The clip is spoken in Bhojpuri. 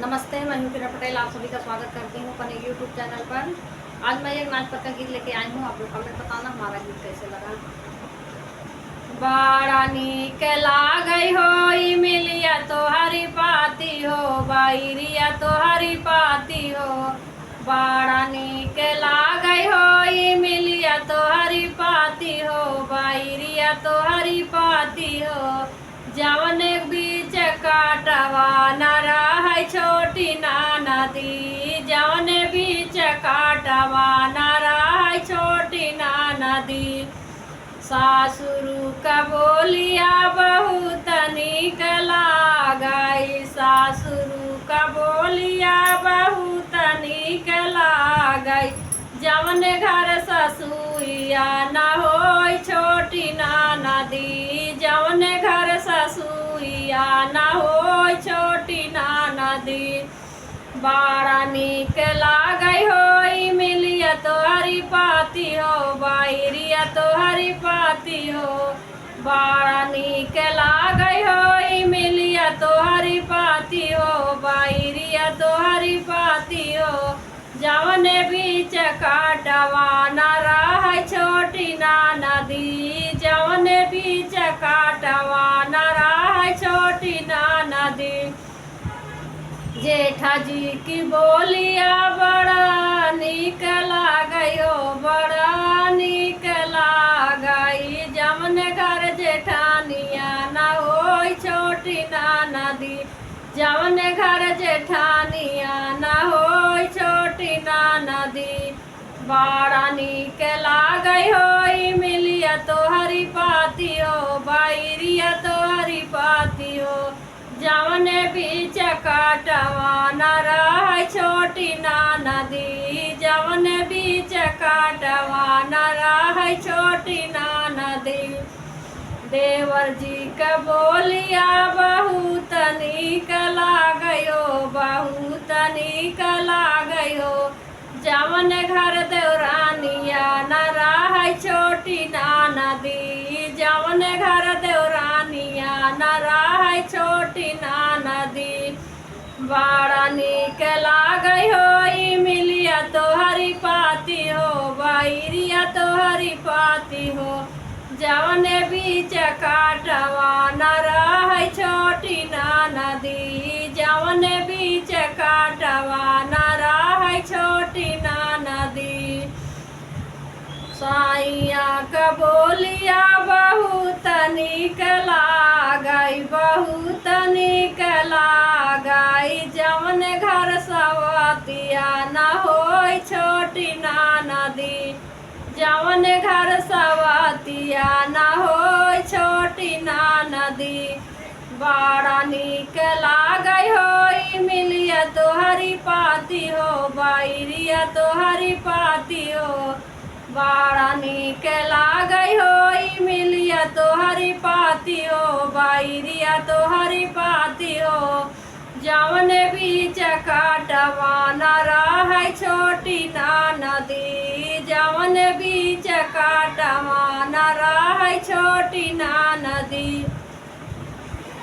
नमस्ते, मैं हूँ किरण पटेल। आप सभी का स्वागत करती हूँ अपने यूट्यूब चैनल पर। आज मैं एक नाच का गीत लेके आई हूँ। आप लोग कमेंट बताना हमारा गीत कैसे लगा। बड़ा नीक लागई हो मिलिया तो हरी पाती हो, बाईरिया तो हरी पाती हो। बड़ा नीक लागई हो मिलिया तो हरी पाती हो, बाईरिया तो हरी पाती हो। जवन बीच काटवा न रह छोटी नाना दी, जवन बीच काटवा न रह छोटी नाना दी। सासुरु का बोलिया बहुत निक लागई, सासुरु का बोलिया बहुत निक लागई। जवन घर ससुइया न होई छोटी नाना दी, जवन घर ससुइया न होई छोटी नाना दी। बड़ा नीक लागई हो मिलिया तो हरी पाती हो, बाईरिया तो हरी पाती हो। बड़ा नीक लागई हो मिलिया तो हरी पाती हो, बाईरिया तो हरी पाती हो। जवन बीच काटवा न रह छोटी नाना दी, जवन बीच काटवा न रह छोटी नाना दी। जेठा जी की बोलिया बड़ा निक लागई हो, बड़ा निक लागई। जमन घर जेठानिया न होई छोटी नाना दी, जमन घर जेठानिया न होई छोटी नाना दी। बड़ा निक लागई हो मिलिया तो हरी पाती हो, बाईरिया तो हरी पाती हो। जवन बीच काटवा न रह छोटी नाना दी, जवन बीच काटवा न रह छोटी नाना दी। देवर जी का बोलिया बहुत निक लागयो, बहुत निक लागयो। जवन घर देवरानिया न रह छोटी नाना दी, जवन घर देवरानिया न रह छोटी नाना दी। बड़ा निक लागई हो मिलिया तो हरी पाती हो, बाईरिया तो हरी पाती हो। जवन बीच काटवा न रह छोटी नाना दी, जवन बीच काटवा न रह छोटी नाना दी। साइया का बोलिया बहुत निक लागई, बहुत निक लागई। जवन घर सवतिया न होई छोटी नाना दी, जवन घर सवतिया न होई छोटी नाना दी। बड़ा निक लागई हो मिलिया तो हरी पाती हो, बाईरिया तो हरी पाती हो। बड़ा निक लागई हो मिलिया तो हरी पाती हो, बाईरिया तो हरी पाती हो। जवन बीच काटवा न रह छोटी नाना दी, जवन बीच काटवा न रह छोटी नाना दी।